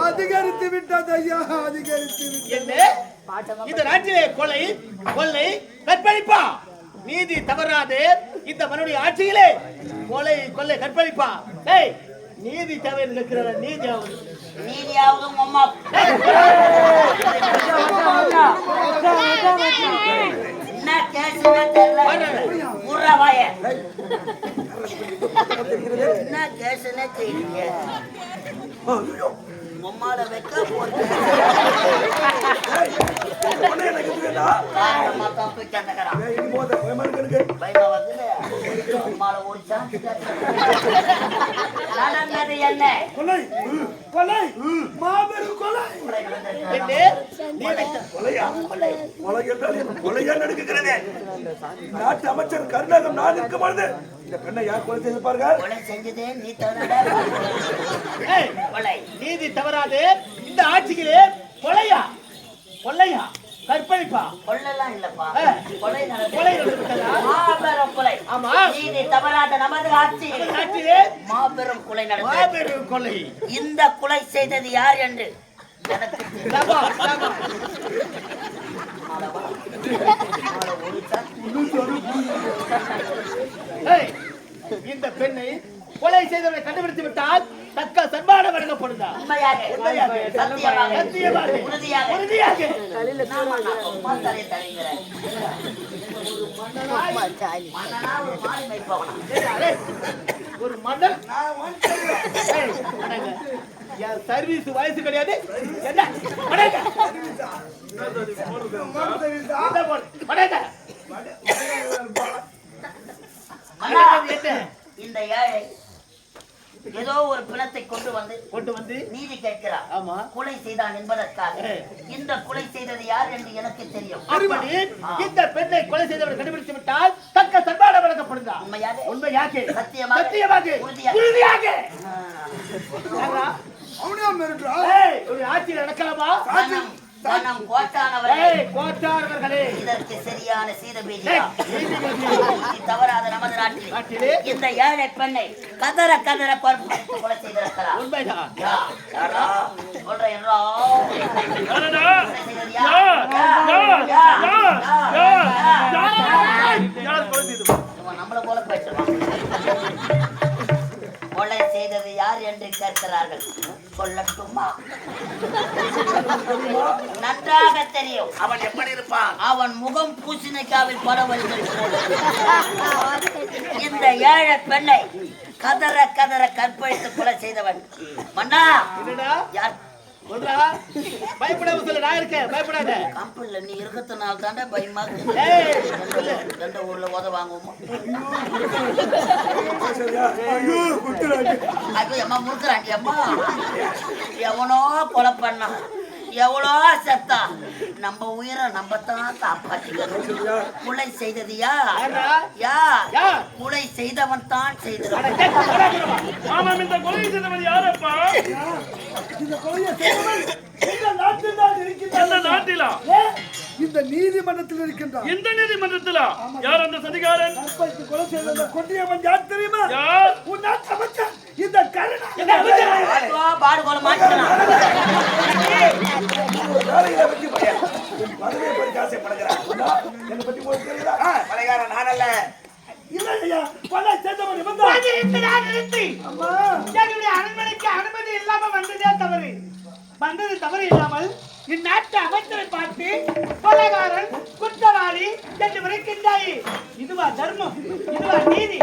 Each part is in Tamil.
அதிகரித்து விட்டது ஐயா, அதிகரித்து என்ன இந்த நாட்டிலே கொலை கொள்ளை கற்பழிப்பா நீதி தவறாது இந்த மனுடைய ஆட்சியிலே கொலை கொள்ளை கற்பழிப்பா டேய் நீதி தேவை இருக்கிற நீதியாவது நீதியாவது அம்மா என்ன கேஸ்னா தெரியல முறவாய என்ன கேஸ்னா தெரியல மம்மால வெக்க போறீங்க அம்மா தப்பு கேட்டகரா பைமா வந்து மம்மால ஓடிச்சா நானே என்ன கொலை கொலை மாபெரும் கொலை கொலையா நடக்குகிறது. நாட்டு அமைச்சர் கருணாகம் நான் இருக்கும் பொழுது இந்த பெண்ணை யார் கொலை செய்திருப்பார்கள்? கொலை செஞ்சதே நீ தவறாடா. கொலை நீதி தவறாது இந்த ஆட்சியிலே கொலையா கொள்ளையா கற்பழிப்பா கொள்ளலாம் இல்லப்பா கொலை கொலை நடந்தது மாபெரும் கொலை. ஆமா நீதி தவறாத நமது ஆட்சியிலே மாபெரும் கொலை நடந்தது. மாபெரும் கொலை. இந்த கொலை செய்தது யார் என்று எனக்கு இந்த பெண்ணை கொலை செய்தவரை கண்டுபிடித்து விட்டால் தக்க சன்மானம் வழங்கப்படுதா? ஒரு மன்னன் சர்வீஸ் வயசு கிடையாது. இந்த ஏழை ஏதோ ஒரு பிணத்தை கொண்டு வந்து நீதி கேட்கிறார். ஆமா கொலை செய்தான் என்பதற்காக இந்த கொலை செய்தது யார் என்று எனக்கு தெரியும். இந்த பெண்ணை கொலை செய்தவர் கண்டுபிடித்து விட்டால் தக்க சன்மானம் வழங்கப்படுதா? உண்மையாக சத்தியமாக உறுதியாக ஆட்சியில் நடக்கலாமா? கோட்டானவர்களே இதற்கு சரியான சீதபேதி தவறாத நமது நாட்டிலே இந்த ஏழை பெண்ணை கதற கதற கொலை செய்திருக்கிறார். உண்மைதான் சொல்றேன். நம்மள போல போயிட்டு கொலை செய்தது யார் என்று கேட்கிறார்கள். சொல்லட்டுமா? நன்றாக தெரியும். அவன் எப்படி இருப்பான்? அவன் முகம் பூசணிக்காவில் பரவல்கள் போல. இந்த ஏழை பெண்ணை கதற கதற கற்பழித்து கொலை செய்தவன் மன்னா யார்? பயப்படாம சொல்ல, நான் இருக்கேன், பயப்படாத. கம்பெனில நீ இருக்கிறதுனால தாண்டா பயமா ரெண்டு ஊர்ல உத வாங்குவோம். அம்மா முறுக்குறாண்டி அம்மா. எவனோ கொலை பண்ணான், எவ்வளோ செத்தா, நம்ம உயிரை நம்பத்தான் காப்பாற்றிக்கணும். கொலை செய்தது யார்? கொலை செய்தவன் தான் செய்தவன். இந்த கொலை செய்தவன் யாரப்பா? இந்த கொலையை செய்தவன் இந்த நாட்டில் தான் இருக்கின்றான். நாட்டிலா? இந்த நீதிமன்றத்தில் இருக்கின்றான். இந்த நீதிமன்றத்திலா? யார் அந்த சதிகாரன்? கொலை செய்த கொண்டியவன் யார் தெரியுமா? உன் நாட்டு அமைச்சர் இந்த கருணா. பாடு கொலை மாட்டேன். அரண்மனைக்கு அனுமதி இல்லாம வந்ததே தவறு. வந்தது தவறு இல்லாமல் இந்நாட்டு அமைச்சரை பார்த்து கொலைகாரன் குற்றவாளி என்று விரைக்கின்றாய். இதுவா தர்மம்? இதுவா நீதி?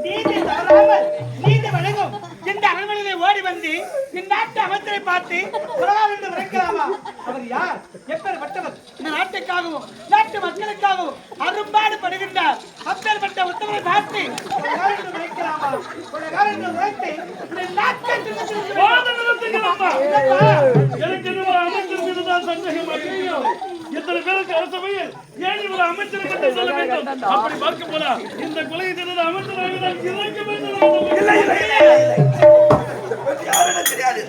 நீதி தவறாமல் நீதி வழங்கும் இந்த அரண்மனையிலே ஓடி வந்து இந்நாட்டு அமைச்சரை பார்த்து கொலைகாரன் என்று விரைக்கலாமா? அவர் யார்? எப்பேற்பட்டவர்? இந்த நாட்டுக்காகவும் நாட்டு மக்களுக்காகவும் அரும்பாடு படுகின்றார். அப்பேற்பட்ட உத்தரவை பார்த்து கொலைகாரன் என்று விரைக்கலாமா? கொலைகாரன் என்று விரைத்து இந்த நாட்டை எத்தனை பேருக்கு அரசவையில் ஏன் இவர் அமைச்சரை பற்றி சொல்ல வேண்டும்? அப்படி பார்க்க போல இந்த கொலை செய்தது அமைச்சராக தெரியாது.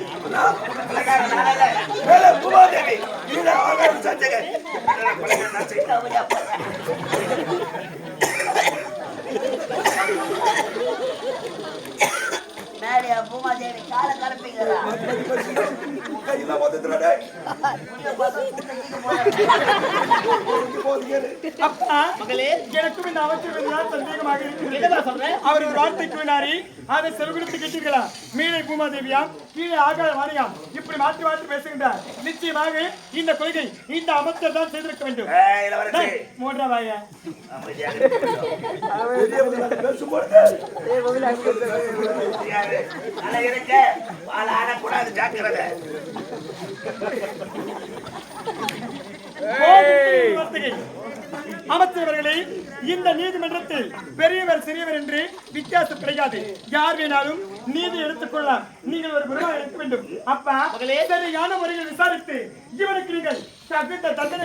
பூமாதேவி கால கலப்பிக்கிறார். கையெல்லாம் ஒதுக்குறடே. அப்பா மகளே எனக்கும் இந்த அமைச்சர் சந்தேகமாக இருக்கிறது. அவர் ஒரு வார்த்தை கூறினாரி, அதை செவிகுடுத்து கேட்டீர்களா? மீனை பூமாதேவியா, கீழே ஆகாய வாணியாம், இப்படி மாற்றி மாற்றி பேசுகின்றார். நிச்சயமாக இந்த கொள்கை இந்த அமைச்சர் தான் செய்திருக்க வேண்டும். மூன்றாம் வாய பேசும்போது அமைச்சர்களே, இந்த நீதிமன்றத்தில் பெரியவர் சிறியவர் என்று வித்தியாசம் கிடையாது. யார் வேணாலும் நீதி எடுத்துக்கொள்ளலாம். நீங்கள் ஒரு குருவா எடுக்க வேண்டும். அப்பா சரியான முறையில் விசாரித்து இவனுக்கு நீங்கள் தகுந்த தண்டனை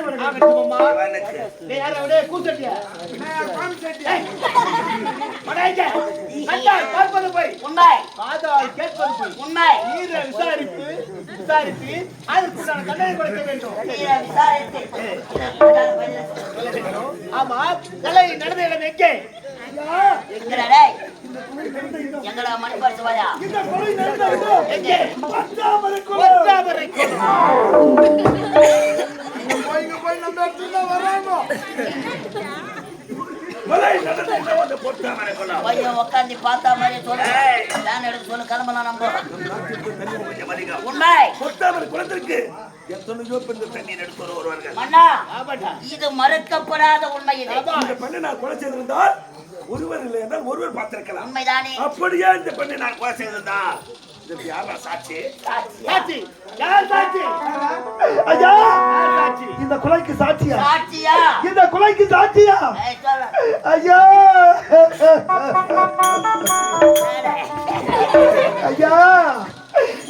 ஆமா கலை நடந்த இடம் எங்கே? எங்கடா மணி பரிசுவாயா எங்கே? உட்காந்து பார்த்தா மாதிரி சொல்லு கிளம்பலாம். நம்ம உண்மை குளத்திற்கு எத்தனையோ பெண்கள் தண்ணீர் எடுத்து வருவார்கள். மன்னா, இது மறுக்கப்படாத உண்மை. இந்த பெண்ணை நான் கொலை செய்திருந்தால் ஒருவர் இல்லை என்றால் ஒருவர் பார்த்திருக்கலாம். உண்மைதானே? அப்படியே இந்த பெண்ணை நான் கொலை செய்திருந்தால் இதற்கு யாரா சாட்சி? சாட்சி யார் சாட்சி? ஐயா சாட்சி. இந்த கொலைக்கு சாட்சியா? சாட்சியா? இந்த கொலைக்கு சாட்சியா? ஐயா ஐயா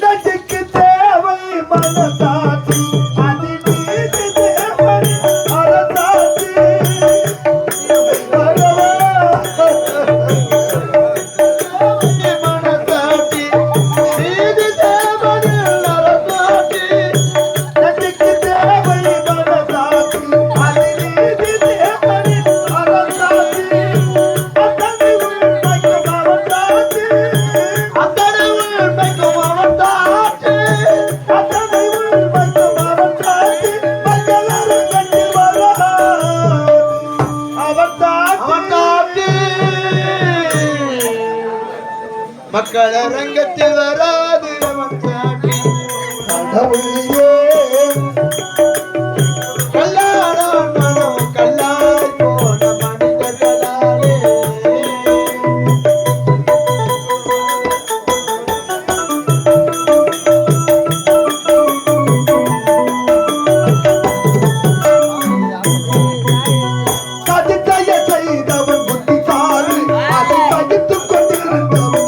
நச்சுக்கு தேவை மனசாட்சி, அது நீதி தேவை அரசாட்சி. மக்கள் அரங்கத்தில் வராது கல்லாடம் மனம் கல்லாய் போன மனிதர்களாலே செய்தவன் புத்திசாலி, அதை படித்துக் கொண்டிருந்தவன்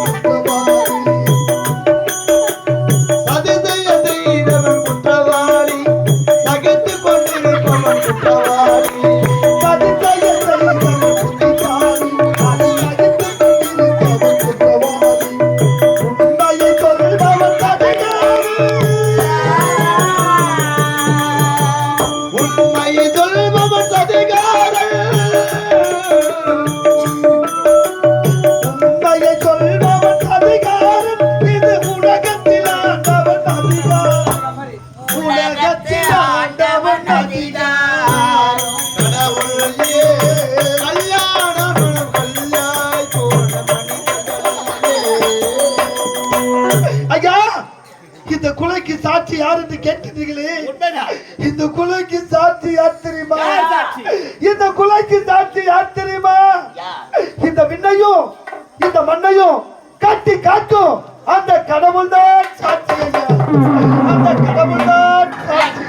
இந்த கொலைக்கு சாட்சி யார் என்று கேட்டீர்களே, இந்த கொலைக்கு சாட்சி யார் தெரியுமா? இந்த கொலைக்கு சாட்சி யார் தெரியுமா? இந்த விண்ணையும் இந்த மண்ணையும் கட்டி காக்கும் அந்த கடவுள் தான் சாட்சி. அந்த கடவுள் தான் சாட்சி.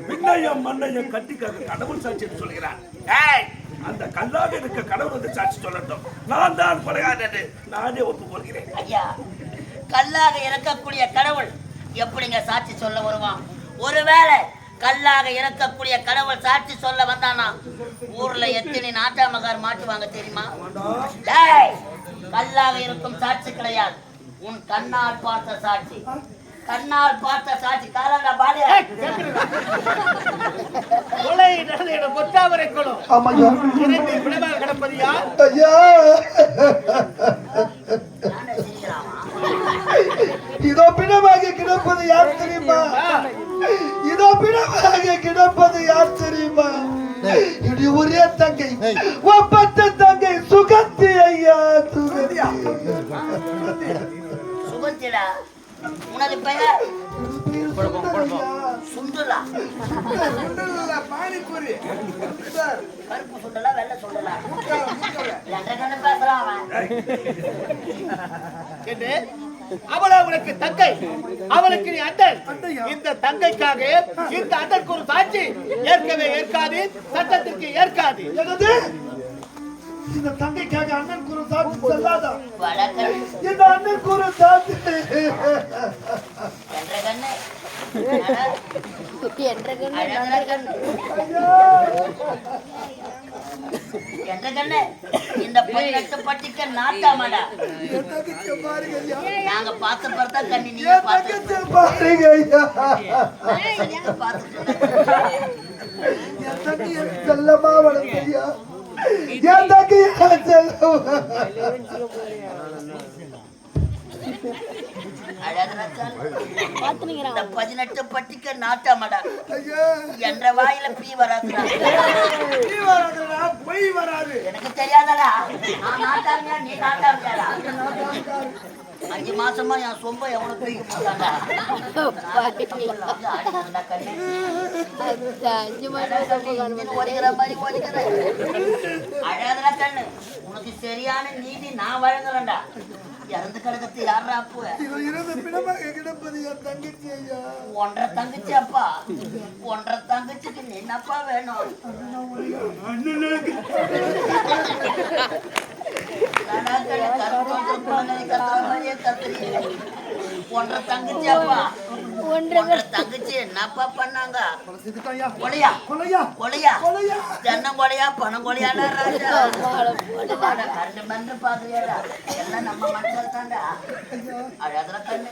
விண்ணையும் மண்ணையும் கட்டி காக்க கடவுள் சாட்சி என்று சொல்கிறார். அந்த கல்லாக இருக்க கடவுள் வந்து சாட்சி சொல்லட்டும். நான் தான் கொலைகாரன் என்று நானே ஒப்புக்கொள்கிறேன். ஐயா, கல்லாக இறக்கக்கூடிய கடவுள் எப்படிங்க சாட்சி சொல்ல வருவான்? ஒருவேளை கல்லாக இறக்கக்கூடிய கடவுள் சாட்சி சொல்ல வந்தானா ஊர்ல எத்தனை நாட்டாமகார் மாட்டுவாங்க தெரியுமா? கல்லாக இருக்கும் சாட்சி கிடையாது, உன் கண்ணால் பார்த்த சாட்சி. கண்ணால் பார்த்த சாட்சி காலாடா பாடியா கொலை நடந்த பொற்றாவரை குளம். ஆமாய்யா. இரண்டு விடமாக கிடப்பதியா? ஐயா, இதோ பிணமாக கிடப்பது கிடப்பது யார் தெரியுமா? இதோ பிணமாக கிடப்பது யார் தெரியுமா? என்னுடைய ஒரே தங்கை, ஒப்பற்ற தங்கை சுகந்தி ஐயா. சுகந்திடா, உனது பெயர் சுண்டலா? பானிபூரி கருப்பு சுண்டலா வெள்ளை சுண்டலா? என்ற பேசுறான் அவன். என்று அவளா உனக்கு தங்கை, அவளுக்கு நீ அண்ணன். இந்த தங்கைக்காக இந்த அண்ணனுக்கு ஒரு சாட்சி ஏற்கவே ஏற்காது, சட்டத்திற்கு ஏற்காது. என்னது? இந்த தங்கைக்காக அண்ணன் குரு சாட்சி செல்லாதா? வழக்கல் இந்த அண்ணன் குரு சாட்சி என்ற கண்ணு அழகர கண்ணு என்ற கண்ணு இந்த 18 பட்டிக்க நாட்டாமடா. நாங்க பார்த்த பார்த்தா கண்ணி நீங்க பார்த்து பாருங்க ஐயா. பார்த்து செல்லமா வளர்க்கையா, என் தங்கையா செல்லமா. இந்த 18 பட்டிக்க நாட்டாமடா என்ற வாயில பீ வராதுடா. பொய் வராது. எனக்கு தெரியாதடா. நான் நாட்டாமியா, நீ நாட்டாமியாடா? 5 மாசமா என் சொம்ப எவ்வளவு தூக்கி போட்டாண்டா. அழகா கண்ணு, உனக்கு சரியான நீதி நான் வழங்குறேன்டா. இறந்து கிடக்கத்து யாரா அப்ப? ஒன்றரை தங்கச்சி அப்பா, ஒன்றரை தங்கச்சிக்கு நீ என்னப்பா வேணும்? ஒன்றரை தங்கச்சி அப்பா, ஒன்றரை தங்கச்சி என்னப்பா பண்ணாங்க? கொலையா கொலையா கொலையா, தென்னம் கொலையா பணம் கொலையாடா ராஜா? கண்டு மன்று பாக்குறியாடா? எல்லாம் நம்ம மனுஷன் தாண்டா. அழகா கண்ணு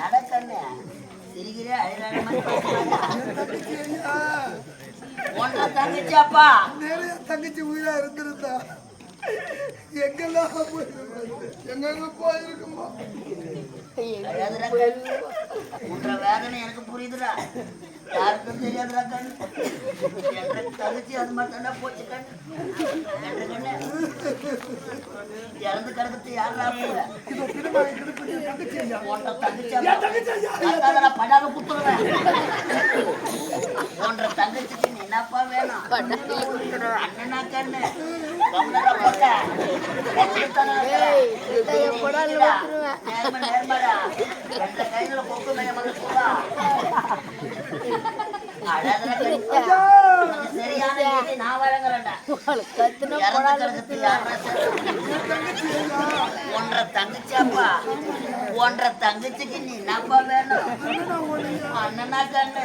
நட கண்ணு சிரிக்கிறே அழகான ஒன்றரை தங்கச்சி அப்பா. தங்கச்சி உயிரா இருந்திருந்தா எங்கெல்லாம் எங்க போயிருக்குமா? உன்ற வேதனை எனக்கு புரியுதுடா. யாருக்கும் தெரியாதுடா கண்ணு. என்ற தங்கச்சி அது மட்டும்டா போச்சு கண்ணு. என்ற கண்ணு இறந்து கிடக்குது யாரா? ஒன்றரை தங்கச்சி படாத குத்துருவேன். ஒன்றரை தங்கச்சிக்கு நீ என்னப்பா வேணும்? அண்ணனா கண்ணு நேர்மடா என்ற கையில கொக்கு மேல சொல்றா. சரியான நீதி நான் வழங்குறேன்டா. ஒன்றரை தங்கச்சி அப்பா, ஒன்றரை தங்கச்சிக்கு நீ என்னப்பா வேணும்? அண்ணனா கண்ணு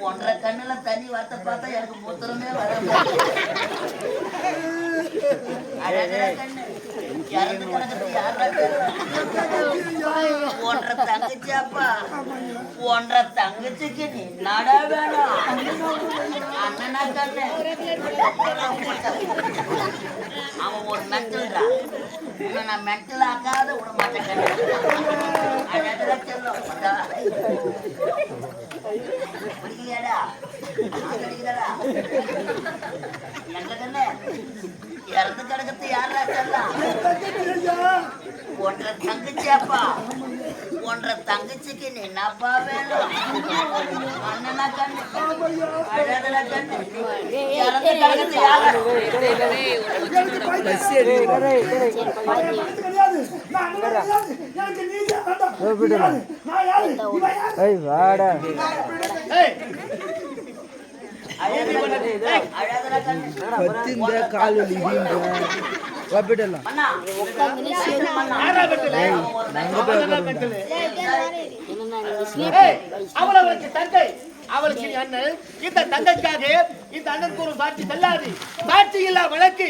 ஒன்றரை கண்ணுல தண்ணி வார்த்தை பார்த்தா எனக்கு மூத்திரமே வர அழகா கண்ணு இறந்து கிடக்குது யாரா? ஒன்றரை தங்கச்சி அப்பா, ஒன்றரை தங்கச்சிக்கு நீ நட வேணும்? அண்ணனா கண்ணு அவன் ஒரு மென்டல்டா. நான் மென்டல் ஆக்காத விட மாட்டேன். அழகா செல்லும் பிடிக்கலையாடா? அடிக்கிறாடா எங்க கண்ணு இறந்து கிடக்குது யாரா செல்லாம்? ஒன்றரை தங்கச்சி அப்பா, ஒன்றரை தங்கச்சிக்கு நீ என்னப்பா வேணும்? அண்ணனா கண்ணு அழகா கண்ணு இறந்து கிடக்குது யாரா? அவளுக்கு தங்கை, அவளுக்கு அண்ணன். இந்த தங்கைக்காக இந்த அண்ணனுக்கு ஒரு சாட்சி செல்லாது. சாட்சி இல்லா வழக்கு,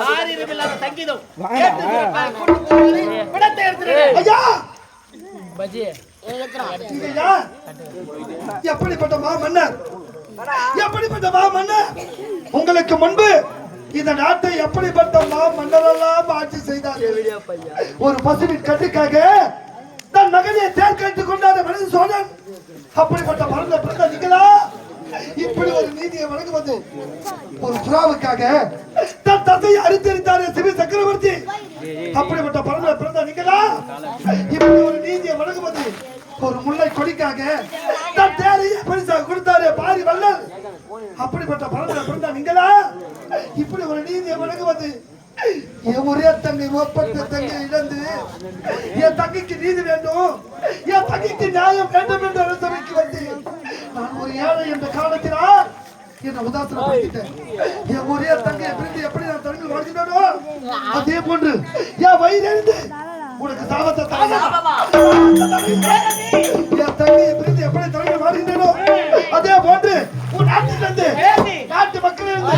சாரீரம் இல்லாத சங்கீதம் படத்தை எடுத்துட்டு எப்படிப்பட்ட மா மன்னர், எப்படிப்பட்ட மா மன்னர்? உங்களுக்கு முன்பு இந்த நாட்டை எப்படிப்பட்ட மன்னரெல்லாம் ஆட்சி செய்தார்கள். ஒரு பசுவின் கட்டுக்காக தன் மகனை தேர்ந்தெடுத்துக் கொண்டாட மனித சோழன். அப்படிப்பட்ட மரண பிறந்த நீங்களா இப்படி ஒரு நீதியை வழங்குவது? ஒரு புறாவுக்காக தன் தந்தையை அறுத்தெடுத்தாரே சிவி சக்கரவர்த்தி. அப்படிப்பட்ட மரண பிறந்த நீங்களா இப்படி ஒரு நீதியை வழங்குவது? ஒரு முல்லை கொடிக்காக தன் தேரையை பரிசாக கொடுத்தாரே பாரி வள்ளல். அப்படிப்பட்ட மரண பிறந்த நீங்களா இப்படி ஒரு நீதியை வழங்குவது? என் ஒரே தங்கை ஒப்பற்ற தங்கை இழந்து என் தங்கைக்கு நீதி வேண்டும், என் தங்கைக்கு நியாயம் வேண்டும் என்ற அரசவைக்கு வந்து நான் ஒரு ஏழை என்ற காரணத்தினால் என்னை உதாசனப்படுத்திட்டேன். என் ஒரே தங்கையை பிரிந்து எப்படி நான் தங்கை வாழ்கின்றனோ அதே போன்று என் வயிறிலிருந்து உனக்கு சாபத்தை என் தங்கையை பிரிந்து எப்படி தங்கை வாழ்கின்றனோ அதே போன்று உன் நாட்டிலிருந்து நாட்டு மக்களிலிருந்து